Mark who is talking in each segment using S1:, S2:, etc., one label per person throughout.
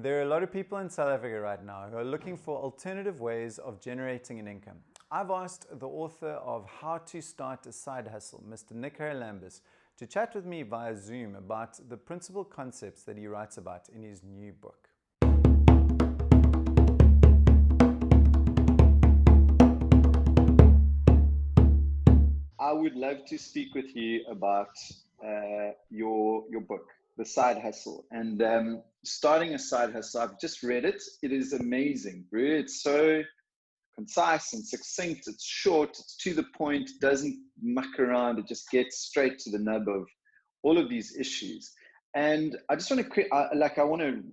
S1: There are a lot of people in South Africa right now who are looking for alternative ways of generating an income. I've asked the author of How to Start a Side Hustle, Mr. Nic Haralambous, to chat with me via Zoom about the principal concepts that he writes about in his new book.
S2: I would love to speak with you about your book, The Side Hustle, and starting a side hustle. I've just read it. It is amazing, bro. It's so concise and succinct. It's short. It's to the point. Doesn't muck around. It just gets straight to the nub of all of these issues. And I just want to I want to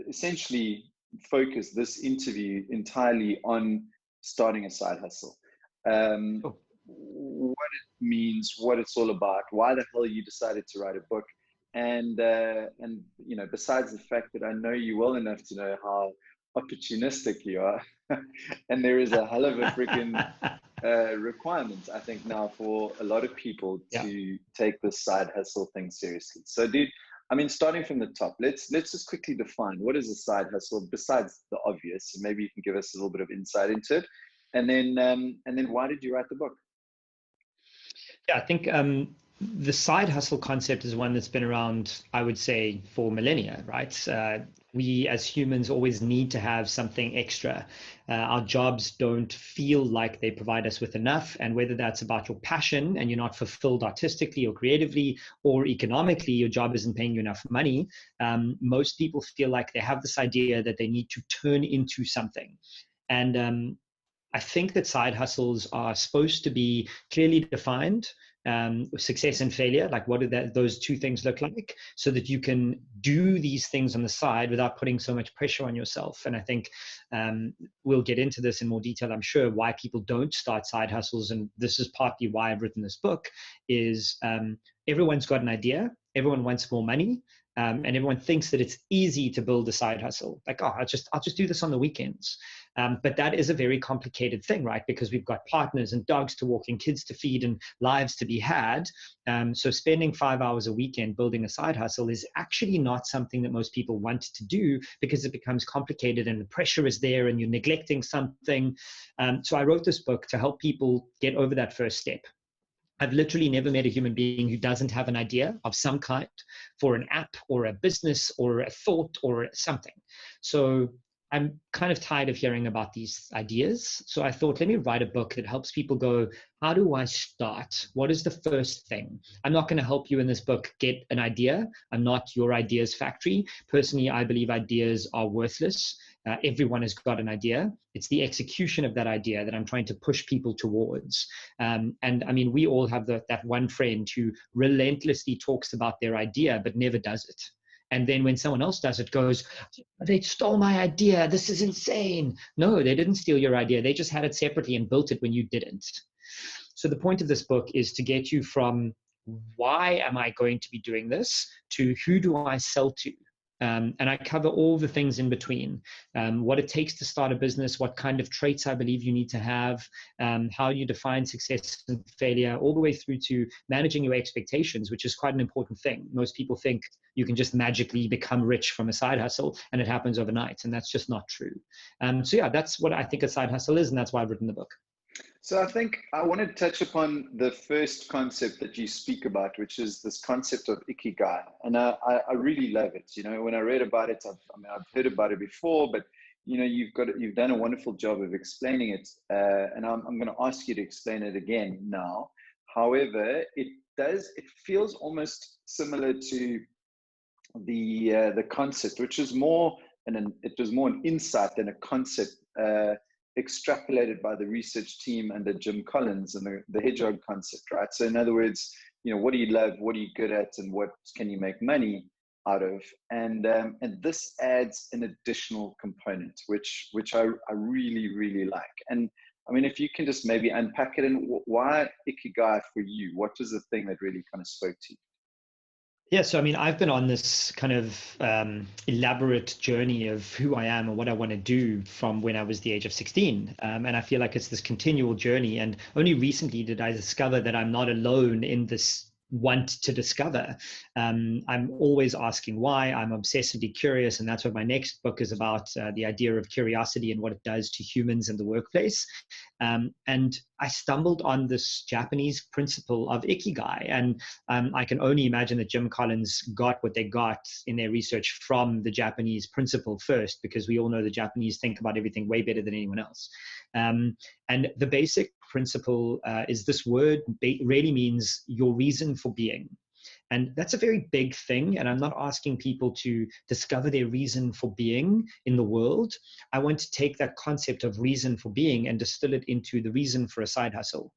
S2: essentially focus this interview entirely on starting a side hustle. What it means, what it's all about, why the hell you decided to write a book, and you know, besides the fact that I know you well enough to know how opportunistic you are, and there is a hell of a freaking requirement, I think, now for a lot of people to take this side hustle thing seriously. So, dude, I mean, starting from the top, let's just quickly define what is a side hustle besides the obvious. So maybe you can give us a little bit of insight into it, and then why did you write the book?
S3: Yeah, I think the side hustle concept is one that's been around, I would say, for millennia, right? We as humans always need to have something extra. Our jobs don't feel like they provide us with enough. And whether that's about your passion and you're not fulfilled artistically or creatively or economically, your job isn't paying you enough money. Most people feel like they have this idea that they need to turn into something. And I think that side hustles are supposed to be clearly defined, success and failure, like what do those two things look like, so that you can do these things on the side without putting so much pressure on yourself. And I think we'll get into this in more detail, I'm sure, why people don't start side hustles. And this is partly why I've written this book, is everyone's got an idea, everyone wants more money, and everyone thinks that it's easy to build a side hustle. Like, oh, I'll just do this on the weekends. But that is a very complicated thing, right? Because we've got partners and dogs to walk and kids to feed and lives to be had. So spending 5 hours a weekend building a side hustle is actually not something that most people want to do, because it becomes complicated and the pressure is there and you're neglecting something. So I wrote this book to help people get over that first step. I've literally never met a human being who doesn't have an idea of some kind for an app or a business or a thought or something. So I'm kind of tired of hearing about these ideas. So I thought, let me write a book that helps people go, how do I start? What is the first thing? I'm not going to help you in this book get an idea. I'm not your ideas factory. Personally, I believe ideas are worthless. Everyone has got an idea. It's the execution of that idea that I'm trying to push people towards. And I mean, we all have that one friend who relentlessly talks about their idea, but never does it. And then when someone else does it, goes, they stole my idea. This is insane. No, they didn't steal your idea. They just had it separately and built it when you didn't. So the point of this book is to get you from why am I going to be doing this to who do I sell to? And I cover all the things in between, what it takes to start a business, what kind of traits I believe you need to have, how you define success and failure, all the way through to managing your expectations, which is quite an important thing. Most people think you can just magically become rich from a side hustle and it happens overnight, and that's just not true. So yeah, that's what I think a side hustle is, and that's why I've written the book.
S2: So I think I want to touch upon the first concept that you speak about, which is this concept of ikigai. And I really love it. You know, when I read about it, I've heard about it before, but you know, you've done a wonderful job of explaining it. And I'm going to ask you to explain it again now. However, it feels almost similar to the concept, which is more an insight than a concept, extrapolated by the research team under Jim Collins and the hedgehog concept, right? So in other words, you know, what do you love, what are you good at, and what can you make money out of? And this adds an additional component, which I really, really like. And I mean, if you can just maybe unpack it, and why ikigai for you? What was the thing that really kind of spoke to you?
S3: Yeah, so I mean, I've been on this kind of elaborate journey of who I am and what I want to do from when I was the age of 16. And I feel like it's this continual journey. And only recently did I discover that I'm not alone in this want to discover. I'm always asking why. I'm obsessively curious, and that's what my next book is about, the idea of curiosity and what it does to humans in the workplace. And I stumbled on this Japanese principle of ikigai, and I can only imagine that Jim Collins got what they got in their research from the Japanese principle first, because we all know the Japanese think about everything way better than anyone else. And the basic principle is this word really means your reason for being. And that's a very big thing. And I'm not asking people to discover their reason for being in the world. I want to take that concept of reason for being and distill it into the reason for a side hustle.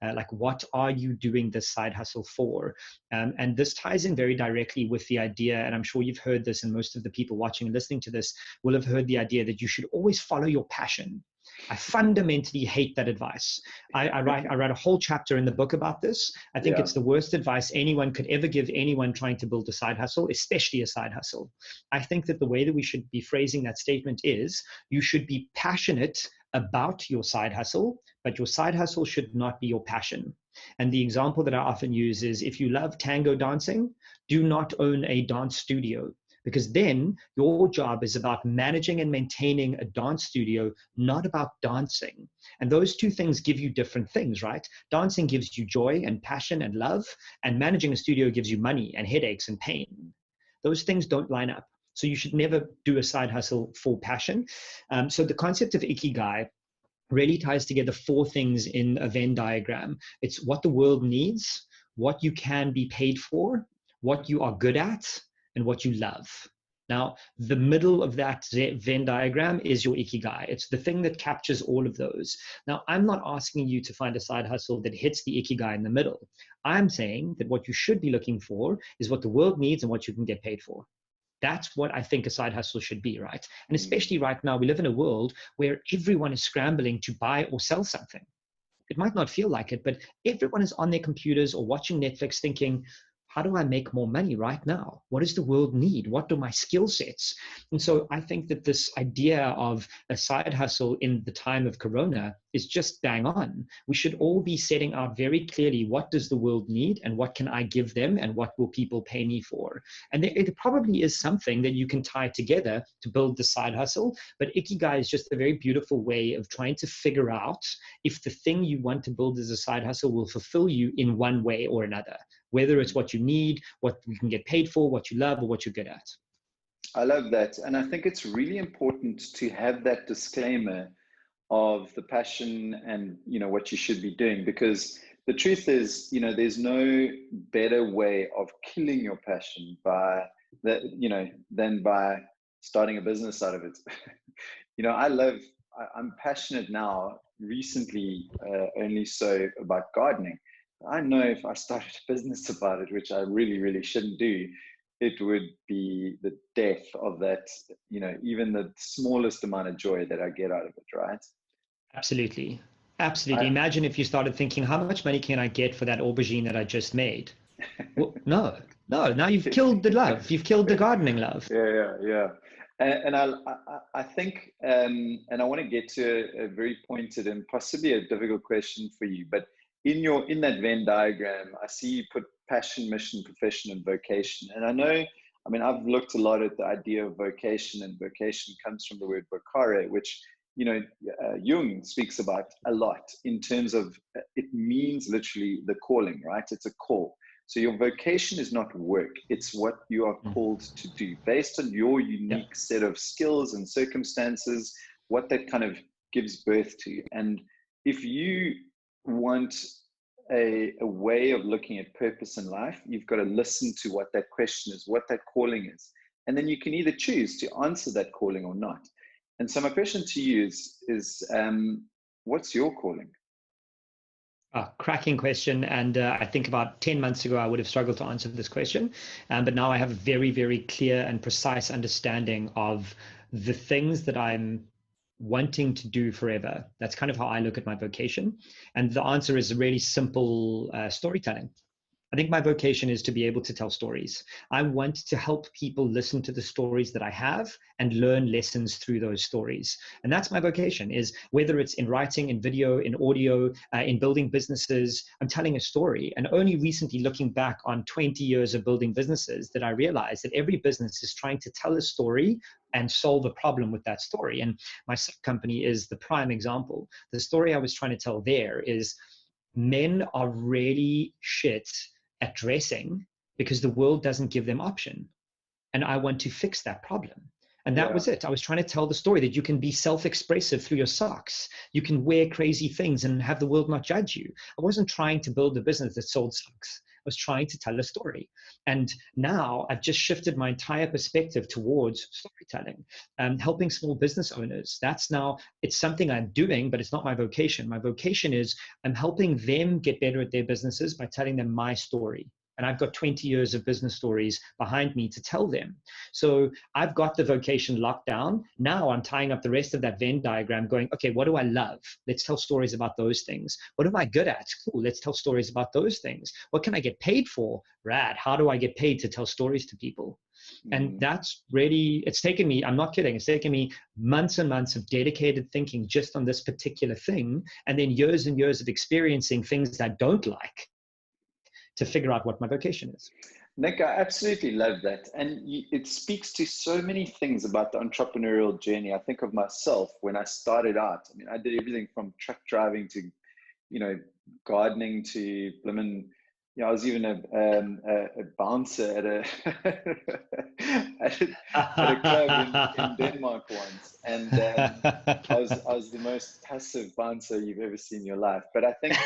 S3: Like, what are you doing this side hustle for? And this ties in very directly with the idea, and I'm sure you've heard this, and most of the people watching and listening to this will have heard the idea that you should always follow your passion. I fundamentally hate that advice. I write a whole chapter in the book about this. I think it's the worst advice anyone could ever give anyone trying to build a side hustle, especially a side hustle. I think that the way that we should be phrasing that statement is, you should be passionate about your side hustle, but your side hustle should not be your passion. And the example that I often use is, if you love tango dancing, do not own a dance studio, because then your job is about managing and maintaining a dance studio, not about dancing. And those two things give you different things, right? Dancing gives you joy and passion and love, and managing a studio gives you money and headaches and pain. Those things don't line up. So you should never do a side hustle for passion. So the concept of ikigai really ties together four things in a Venn diagram. It's what the world needs, what you can be paid for, what you are good at, and what you love. Now, the middle of that Venn diagram is your ikigai. It's the thing that captures all of those. Now, I'm not asking you to find a side hustle that hits the ikigai in the middle. I'm saying that what you should be looking for is what the world needs and what you can get paid for. That's what I think a side hustle should be, right? And especially right now, we live in a world where everyone is scrambling to buy or sell something. It might not feel like it, but everyone is on their computers or watching Netflix thinking, how do I make more money right now? What does the world need? What do my skill sets? And so I think that this idea of a side hustle in the time of Corona is just bang on. We should all be setting out very clearly, what does the world need and what can I give them and what will people pay me for? And there probably is something that you can tie together to build the side hustle, but ikigai is just a very beautiful way of trying to figure out if the thing you want to build as a side hustle will fulfill you in one way or another, whether it's what you need, what you can get paid for, what you love, or what you're good at.
S2: I love that. And I think it's really important to have that disclaimer of the passion and, what you should be doing, because the truth is, there's no better way of killing your passion than by starting a business out of it. I'm passionate now, recently, only so about gardening. I know if I started a business about it, which I really, really shouldn't do, it would be the death of that, even the smallest amount of joy that I get out of it, right?
S3: Absolutely. Absolutely. Imagine if you started thinking, how much money can I get for that aubergine that I just made? Well, no, now you've killed the love. You've killed the gardening love.
S2: Yeah. And I think, and I want to get to a very pointed and possibly a difficult question for you, but in that Venn diagram, I see you put passion, mission, profession, and vocation. And I've looked a lot at the idea of vocation, and vocation comes from the word vocare, which, Jung speaks about a lot in terms of, it means literally the calling, right? It's a call. So your vocation is not work. It's what you are called to do based on your unique set of skills and circumstances, what that kind of gives birth to. And if you want a way of looking at purpose in life, you've got to listen to what that question is, what that calling is. And then you can either choose to answer that calling or not. And so my question to you is what's your calling?
S3: Cracking question. And I think about 10 months ago, I would have struggled to answer this question. But now I have a very, very clear and precise understanding of the things that I'm wanting to do forever. That's kind of how I look at my vocation. And the answer is really simple: storytelling. I think my vocation is to be able to tell stories. I want to help people listen to the stories that I have and learn lessons through those stories. And that's my vocation, is whether it's in writing, in video, in audio, in building businesses, I'm telling a story. And only recently, looking back on 20 years of building businesses, that I realized that every business is trying to tell a story and solve a problem with that story. And my company is the prime example. The story I was trying to tell there is men are really shit at dressing because the world doesn't give them option. And I want to fix that problem. And that was it. I was trying to tell the story that you can be self-expressive through your socks. You can wear crazy things and have the world not judge you. I wasn't trying to build a business that sold socks. I was trying to tell a story. And now I've just shifted my entire perspective towards storytelling, helping small business owners. That's now, it's something I'm doing, but it's not my vocation. My vocation is I'm helping them get better at their businesses by telling them my story. And I've got 20 years of business stories behind me to tell them. So I've got the vocation locked down. Now I'm tying up the rest of that Venn diagram going, okay, what do I love? Let's tell stories about those things. What am I good at? Cool, let's tell stories about those things. What can I get paid for? Rad, how do I get paid to tell stories to people? And that's really, it's taken me, I'm not kidding, it's taken me months and months of dedicated thinking just on this particular thing, and then years and years of experiencing things that I don't like, to figure out what my vocation is.
S2: Nic, I absolutely love that. And it speaks to so many things about the entrepreneurial journey. I think of myself when I started out. I mean, I did everything from truck driving to, gardening to blimmin', I was even a bouncer at a club in Denmark once. And I was the most passive bouncer you've ever seen in your life. But I think,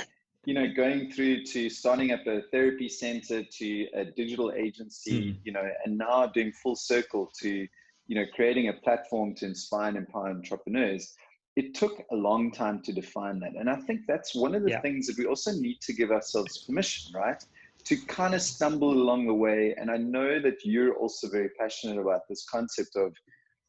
S2: going through to starting up a therapy center to a digital agency, and now doing full circle to, creating a platform to inspire and empower entrepreneurs, it took a long time to define that. And I think that's one of the things that we also need to give ourselves permission, right? To kind of stumble along the way. And I know that you're also very passionate about this concept of,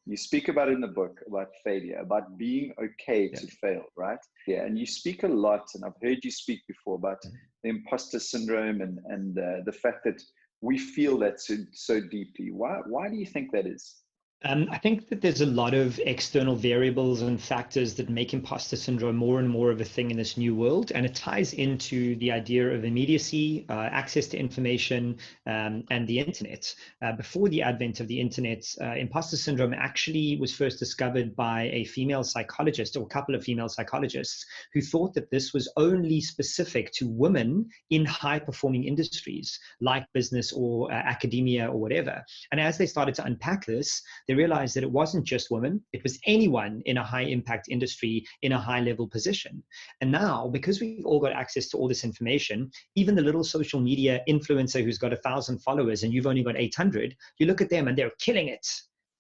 S2: you speak about it in the book, about failure, about being okay to fail, right? Yeah, and you speak a lot, and I've heard you speak before about the imposter syndrome and the fact that we feel that so deeply. Why do you think that is?
S3: I think that there's a lot of external variables and factors that make imposter syndrome more and more of a thing in this new world. And it ties into the idea of immediacy, access to information, and the internet. Before the advent of the internet, imposter syndrome actually was first discovered by a female psychologist, or a couple of female psychologists, who thought that this was only specific to women in high-performing industries like business or academia or whatever. And as they started to unpack this, they realized that it wasn't just women, it was anyone in a high impact industry in a high level position. And now, because we've all got access to all this information, even the little social media influencer who's got 1,000 followers and you've only got 800, you look at them and they're killing it.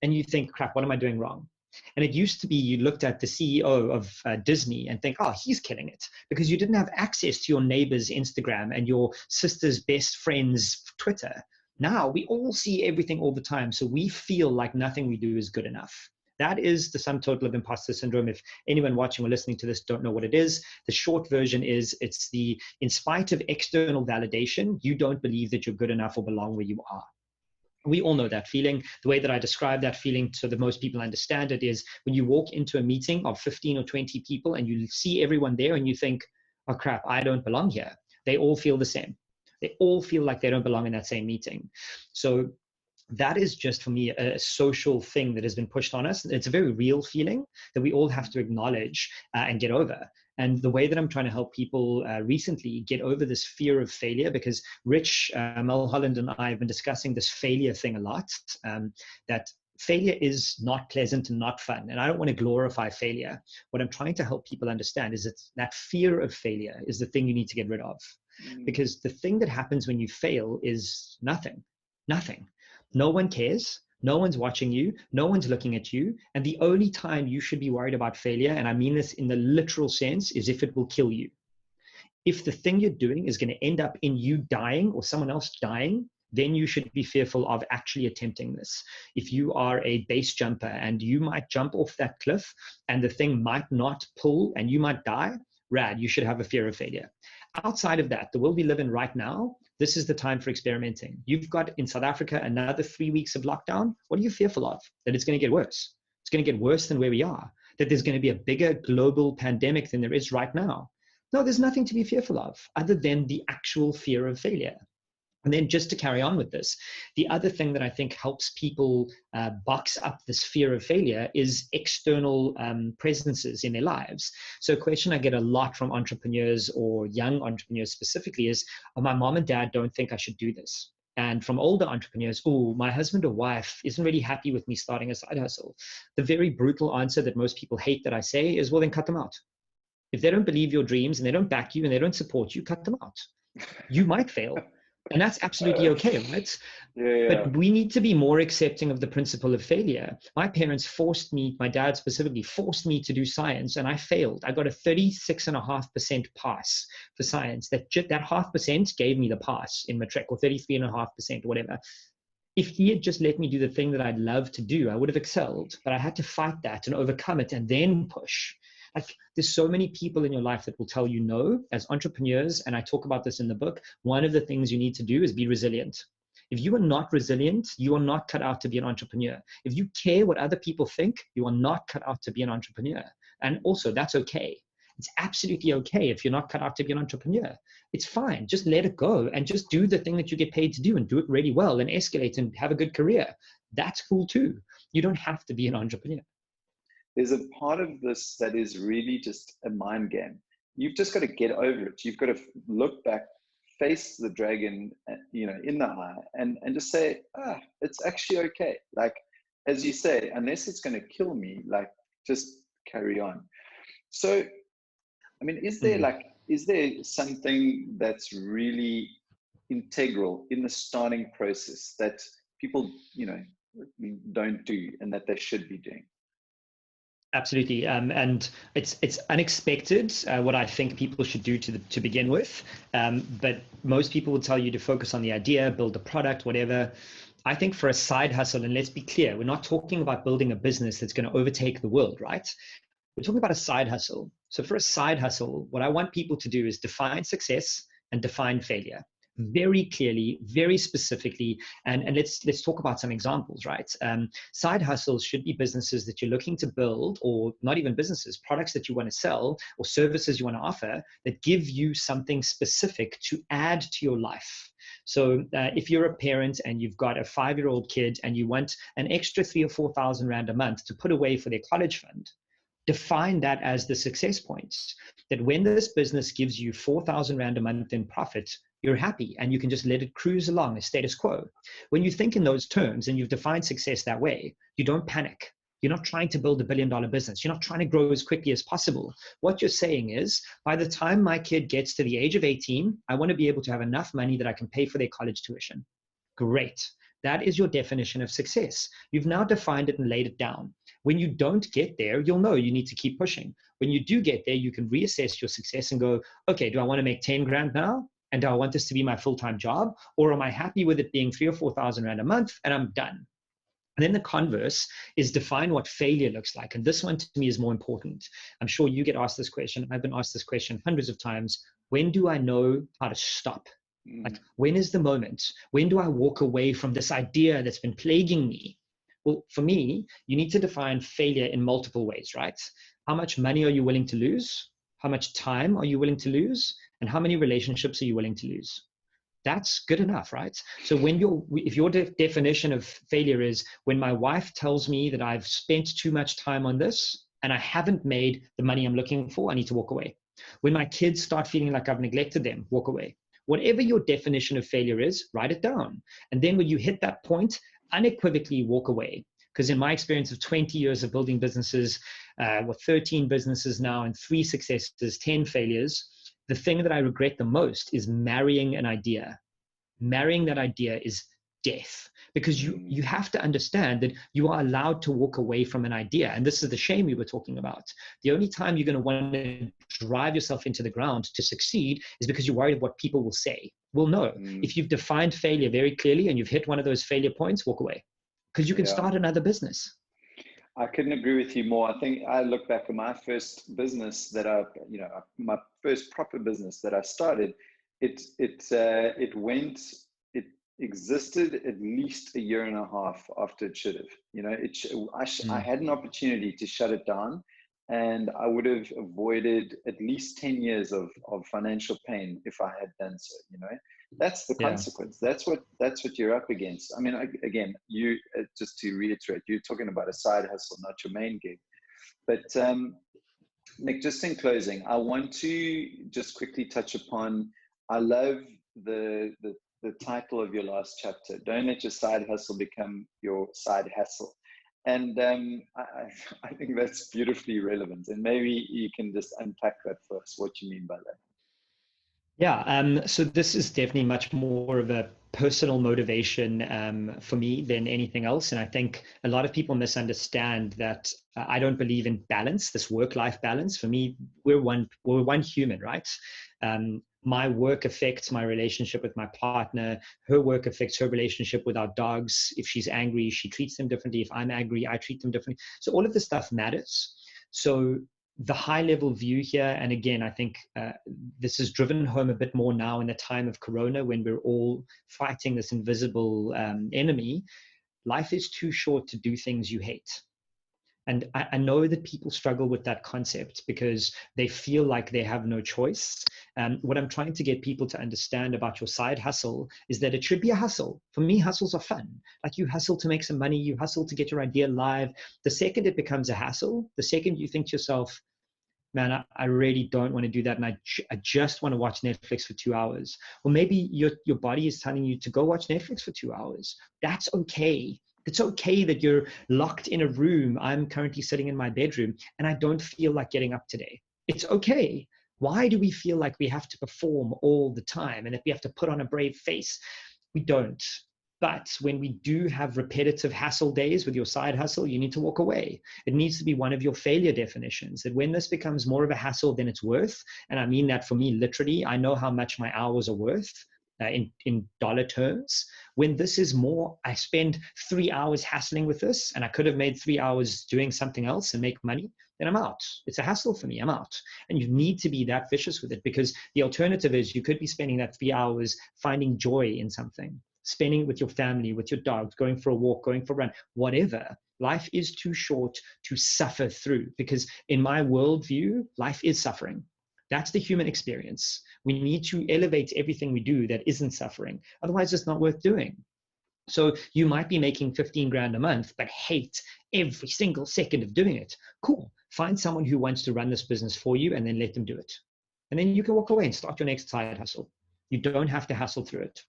S3: And you think, crap, what am I doing wrong? And it used to be you looked at the CEO of Disney and think, oh, he's killing it, because you didn't have access to your neighbor's Instagram and your sister's best friend's Twitter. Now we all see everything all the time, so we feel like nothing we do is good enough. That is the sum total of imposter syndrome. If anyone watching or listening to this don't know what it is, the short version is it's the, in spite of external validation, you don't believe that you're good enough or belong where you are. We all know that feeling. The way that I describe that feeling so that most people understand it is when you walk into a meeting of 15 or 20 people and you see everyone there and you think, oh crap, I don't belong here. They all feel the same. They all feel like they don't belong in that same meeting. So that is just, for me, a social thing that has been pushed on us. It's a very real feeling that we all have to acknowledge and get over. And the way that I'm trying to help people recently get over this fear of failure, because Rich Mulholland and I have been discussing this failure thing a lot, that failure is not pleasant and not fun. And I don't want to glorify failure. What I'm trying to help people understand is that fear of failure is the thing you need to get rid of. Because the thing that happens when you fail is nothing. No one cares. No one's watching you. No one's looking at you. And the only time you should be worried about failure, and I mean this in the literal sense, is if it will kill you. If the thing you're doing is going to end up in you dying or someone else dying, then you should be fearful of actually attempting this. If you are a base jumper and you might jump off that cliff and the thing might not pull and you might die, rad, you should have a fear of failure. Outside of that, the world we live in right now, this is the time for experimenting. You've got in South Africa another 3 weeks of lockdown. What are you fearful of? That it's going to get worse. It's going to get worse than where we are. That there's going to be a bigger global pandemic than there is right now. No, there's nothing to be fearful of other than the actual fear of failure. And then just to carry on with this, the other thing that I think helps people box up this fear of failure is external presences in their lives. So a question I get a lot from entrepreneurs or young entrepreneurs specifically is, oh, my mom and dad don't think I should do this. And from older entrepreneurs, oh, my husband or wife isn't really happy with me starting a side hustle. The very brutal answer that most people hate that I say is, well, then cut them out. If they don't believe your dreams and they don't back you and they don't support you, cut them out. You might fail. And that's absolutely okay, right?
S2: Yeah.
S3: But we need to be more accepting of the principle of failure. My parents forced me, my dad specifically, forced me to do science, and I failed. I got a 36.5% pass for science. That 0.5% gave me the pass in matric, or 33.5%, whatever. If he had just let me do the thing that I'd love to do, I would have excelled. But I had to fight that and overcome it and then push. Like, there's so many people in your life that will tell you no. As entrepreneurs, and I talk about this in the book, one of the things you need to do is be resilient. If you are not resilient, you are not cut out to be an entrepreneur. If you care what other people think, you are not cut out to be an entrepreneur. And also, that's okay. It's absolutely okay if you're not cut out to be an entrepreneur. It's fine. Just let it go and just do the thing that you get paid to do and do it really well and escalate and have a good career. That's cool too. You don't have to be an entrepreneur.
S2: There's a part of this that is really just a mind game. You've just got to get over it. You've got to look back, face the dragon, in the eye, and just say, it's actually okay. Like, as you say, unless it's going to kill me, like, just carry on. So, I mean, is there something that's really integral in the starting process that people, don't do and that they should be doing?
S3: Absolutely, and it's unexpected what I think people should do to begin with, but most people will tell you to focus on the idea, build the product, whatever. I think for a side hustle, and let's be clear, we're not talking about building a business that's going to overtake the world, right? We're talking about a side hustle. So for a side hustle, what I want people to do is define success and define failure very clearly, very specifically, and let's talk about some examples, right? Side hustles should be businesses that you're looking to build, or not even businesses, products that you want to sell or services you want to offer that give you something specific to add to your life. So if you're a parent and you've got a 5-year-old kid and you want an extra 3,000 or 4,000 Rand a month to put away for their college fund, define that as the success points. That when this business gives you 4,000 Rand a month in profit, you're happy and you can just let it cruise along as status quo. When you think in those terms and you've defined success that way, you don't panic. You're not trying to build $1 billion business. You're not trying to grow as quickly as possible. What you're saying is, by the time my kid gets to the age of 18, I want to be able to have enough money that I can pay for their college tuition. Great. That is your definition of success. You've now defined it and laid it down. When you don't get there, you'll know you need to keep pushing. When you do get there, you can reassess your success and go, okay, do I want to make 10 grand now? And do I want this to be my full-time job? Or am I happy with it being 3,000 or 4,000 Rand a month and I'm done? And then the converse is define what failure looks like. And this one to me is more important. I'm sure you get asked this question. I've been asked this question hundreds of times. When do I know how to stop? Like, when is the moment? When do I walk away from this idea that's been plaguing me? Well, for me, you need to define failure in multiple ways, right? How much money are you willing to lose? How much time are you willing to lose? And how many relationships are you willing to lose? That's good enough, right? So if your definition of failure is when my wife tells me that I've spent too much time on this and I haven't made the money I'm looking for, I need to walk away. When my kids start feeling like I've neglected them, walk away. Whatever your definition of failure is, write it down. And then when you hit that point, unequivocally walk away. Because in my experience of 20 years of building businesses, with 13 businesses now and 3 successes, 10 failures, the thing that I regret the most is marrying an idea. Marrying that idea is death, because you have to understand that you are allowed to walk away from an idea. And this is the shame we were talking about. The only time you're going to want to drive yourself into the ground to succeed is because you're worried what people will say. Well, no. If you've defined failure very clearly and you've hit one of those failure points, walk away, because you can start another business.
S2: I couldn't agree with you more. I think I look back at my first business that my first proper business that I started. It existed at least a year and a half after it should have. I had an opportunity to shut it down, and I would have avoided at least 10 years of financial pain if I had done so. That's the consequence. That's what you're up against. I mean, again, you just to reiterate, you're talking about a side hustle, not your main gig. But Nic, just in closing, I want to just quickly touch upon. I love the title of your last chapter. Don't let your side hustle become your side hassle. And I think that's beautifully relevant. And maybe you can just unpack that for us, what you mean by that.
S3: Yeah, so this is definitely much more of a personal motivation for me than anything else. And I think a lot of people misunderstand that I don't believe in balance, this work-life balance. For me, we're one human, right? My work affects my relationship with my partner. Her work affects her relationship with our dogs. If she's angry, she treats them differently. If I'm angry, I treat them differently. So all of this stuff matters. So the high level view here, and again, I think this is driven home a bit more now in the time of Corona, when we're all fighting this invisible enemy. Life is too short to do things you hate. And I know that people struggle with that concept because they feel like they have no choice. What I'm trying to get people to understand about your side hustle is that it should be a hustle. For me, hustles are fun. Like, you hustle to make some money, you hustle to get your idea live. The second it becomes a hassle, the second you think to yourself, man, I really don't want to do that, and I just want to watch Netflix for 2 hours. Or maybe your body is telling you to go watch Netflix for 2 hours. That's okay. It's okay that you're locked in a room. I'm currently sitting in my bedroom and I don't feel like getting up today. It's okay. Why do we feel like we have to perform all the time and that we have to put on a brave face? We don't. But when we do have repetitive hassle days with your side hustle, you need to walk away. It needs to be one of your failure definitions, that when this becomes more of a hassle than it's worth, and I mean that for me literally, I know how much my hours are worth in dollar terms. When this is more, I spend 3 hours hassling with this and I could have made 3 hours doing something else and make money, then I'm out. It's a hassle for me, I'm out. And you need to be that vicious with it, because the alternative is you could be spending that 3 hours finding joy in something, spending it with your family, with your dog, going for a walk, going for a run, whatever. Life is too short to suffer through, because in my worldview, life is suffering. That's the human experience. We need to elevate everything we do that isn't suffering. Otherwise, it's not worth doing. So you might be making 15 grand a month, but hate every single second of doing it. Cool. Find someone who wants to run this business for you and then let them do it. And then you can walk away and start your next side hustle. You don't have to hustle through it.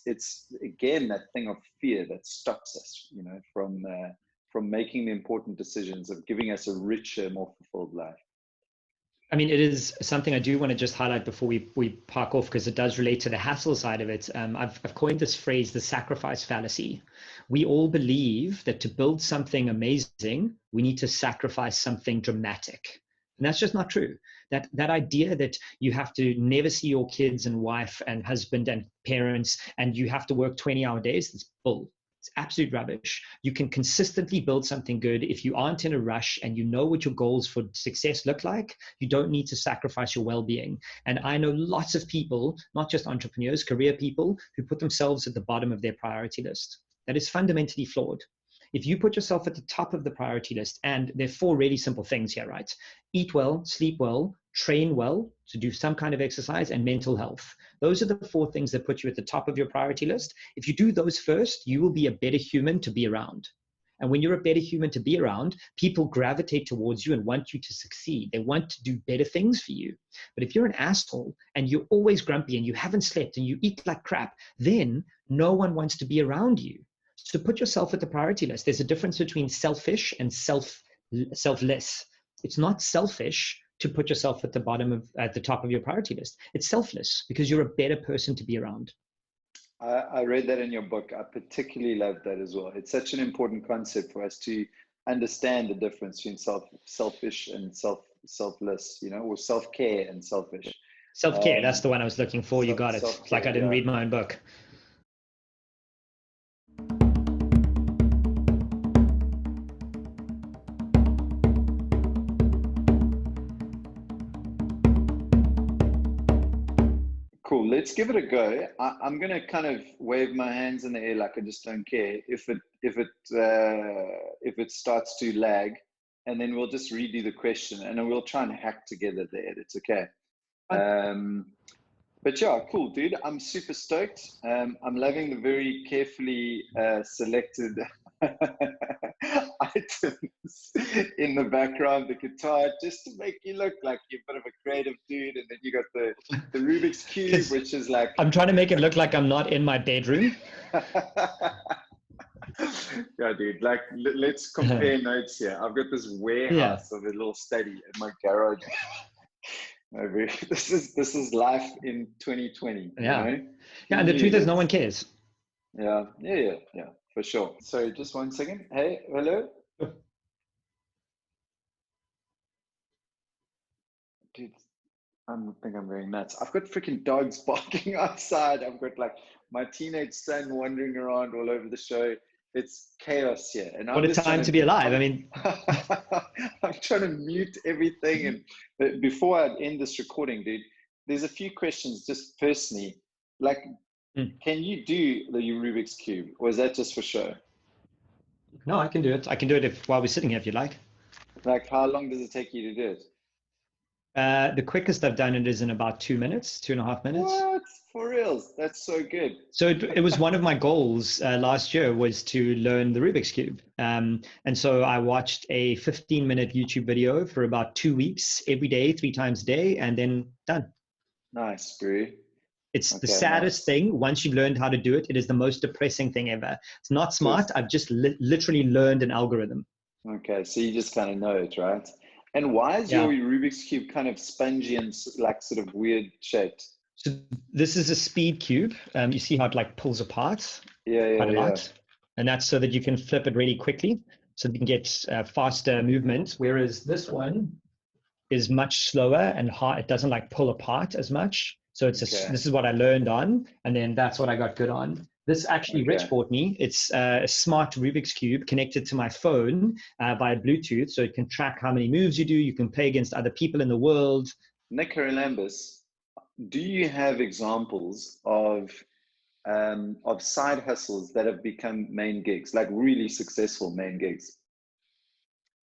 S2: It's again that thing of fear that stops us, from making the important decisions, of giving us a richer, more fulfilled life.
S3: I mean, it is something I do want to just highlight before we park off, because it does relate to the hassle side of it. I've coined this phrase, the sacrifice fallacy. We all believe that to build something amazing, we need to sacrifice something dramatic. And that's just not true. That idea that you have to never see your kids and wife and husband and parents, and you have to work 20-hour days, that's bull. It's absolute rubbish. You can consistently build something good if you aren't in a rush and you know what your goals for success look like. You don't need to sacrifice your well-being. And I know lots of people, not just entrepreneurs, career people, who put themselves at the bottom of their priority list. That is fundamentally flawed. If you put yourself at the top of the priority list, and there are 4 really simple things here, right? Eat well, sleep well, train well, to do some kind of exercise, and mental health. Those are the 4 things that put you at the top of your priority list. If you do those first, you will be a better human to be around. And when you're a better human to be around, people gravitate towards you and want you to succeed. They want to do better things for you. But if you're an asshole and you're always grumpy and you haven't slept and you eat like crap, then no one wants to be around you. So put yourself at the priority list. There's a difference between selfish and selfless. It's not selfish to put yourself at the top of your priority list. It's selfless because you're a better person to be around.
S2: I read that in your book. I particularly loved that as well. It's such an important concept for us to understand the difference between selfish and selfless, or self-care and selfish.
S3: Self-care, that's the one I was looking for. You got it. It's like I didn't read my own book.
S2: Let's give it a go. I'm going to kind of wave my hands in the air like I just don't care if it starts to lag, and then we'll just redo the question and then we'll try and hack together the edits. Okay. But yeah, cool, dude. I'm super stoked. I'm loving the very carefully selected items in the background, the guitar, just to make you look like you're a bit of a creative dude. And then you got the Rubik's Cube, which is like...
S3: I'm trying to make it look like I'm not in my bedroom.
S2: Yeah, dude, like let's compare notes here. I've got this warehouse of a little study in my garage. This is life in 2020.
S3: Yeah.
S2: You know?
S3: Yeah, and the truth is no one cares.
S2: Yeah, for sure. Sorry, just 1 second. Hey, hello? Dude, I think I'm going nuts. I've got freaking dogs barking outside. I've got like my teenage son wandering around all over the show. It's chaos here. And
S3: what a time to be alive. I mean,
S2: I'm trying to mute everything. And before I end this recording, dude, there's a few questions just personally. Like, can you do the Rubik's Cube, or is that just for show?
S3: No, I can do it. I can do it while we're sitting here, if you like.
S2: Like, how long does it take you to do it?
S3: The quickest I've done it is in about 2 minutes, 2.5 minutes.
S2: What? For reals? That's so good.
S3: So it was one of my goals last year was to learn the Rubik's Cube. And so I watched a 15-minute YouTube video for about 2 weeks, every day, 3 times a day, and then done.
S2: Nice, bro.
S3: It's the saddest thing. Once you've learned how to do it, it is the most depressing thing ever. It's not smart. I've just literally learned an algorithm.
S2: Okay, so you just kind of know it, right? And why is your Rubik's Cube kind of spongy and like sort of weird shaped?
S3: So this is a speed cube. You see how it like pulls apart quite a lot. And that's so that you can flip it really quickly so that you can get faster movement. Whereas this one is much slower and hard. It doesn't like pull apart as much. So it's this is what I learned on. And then that's what I got good on. This actually Rich bought me. It's a smart Rubik's Cube connected to my phone via Bluetooth. So it can track how many moves you do. You can play against other people in the world.
S2: Nic Haralambous, do you have examples of side hustles that have become main gigs, like really successful main gigs?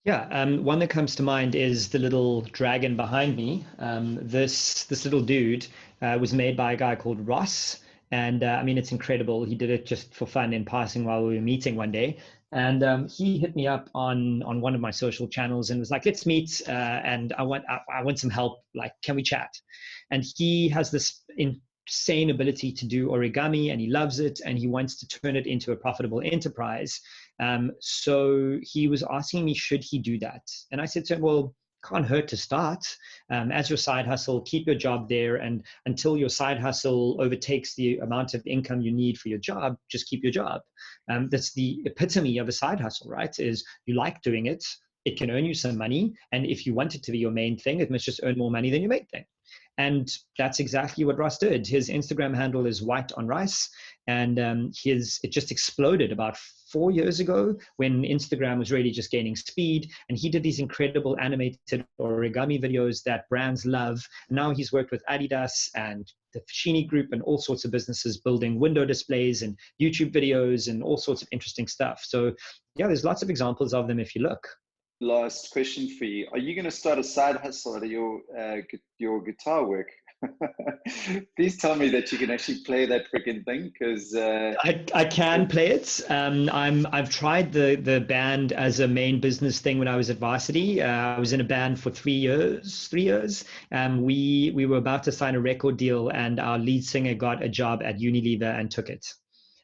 S3: Yeah, one that comes to mind is the little dragon behind me. This little dude was made by a guy called Ross. And I mean, it's incredible. He did it just for fun in passing while we were meeting one day. And he hit me up on one of my social channels and was like, let's meet. And I want some help. Like, can we chat? And he has this insane ability to do origami and he loves it. And he wants to turn it into a profitable enterprise. So he was asking me, should he do that? And I said to him, well, can't hurt to start as your side hustle. Keep your job there, and until your side hustle overtakes the amount of income you need for your job, just keep your job. That's the epitome of a side hustle, right? Is you like doing it, it can earn you some money, and if you want it to be your main thing, it must just earn more money than your main thing. And that's exactly what Ross did. His Instagram handle is White on Rice, and it just exploded about 4 years ago when Instagram was really just gaining speed. And he did these incredible animated origami videos that brands love. Now he's worked with Adidas and the Fashini Group and all sorts of businesses building window displays and YouTube videos and all sorts of interesting stuff. So yeah, there's lots of examples of them if you look.
S2: Last question for you. Are you going to start a side hustle out of your guitar work? Please tell me that you can actually play that freaking thing, because
S3: I can play it. I've tried the band as a main business thing when I was at varsity. I was in a band for 3 years. We were about to sign a record deal, and our lead singer got a job at Unilever and took it,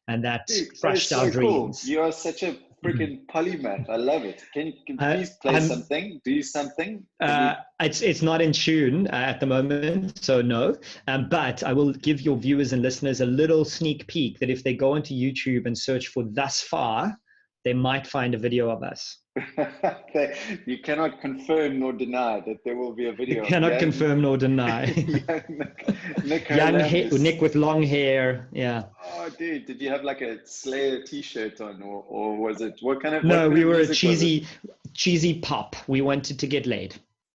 S3: and that crushed our dreams.
S2: Cool. You are such a freaking polymath. I love it. Can you please play something? Do something?
S3: It's not in tune at the moment, so no. But I will give your viewers and listeners a little sneak peek that if they go onto YouTube and search for Thus Far, they might find a video of us.
S2: You cannot confirm nor deny that there will be a video.
S3: You cannot confirm nor deny. Nick with long hair. Yeah.
S2: Oh, dude, did you have like a Slayer T-shirt on, or was it what kind of?
S3: No, we were a cheesy pop. We wanted to get laid.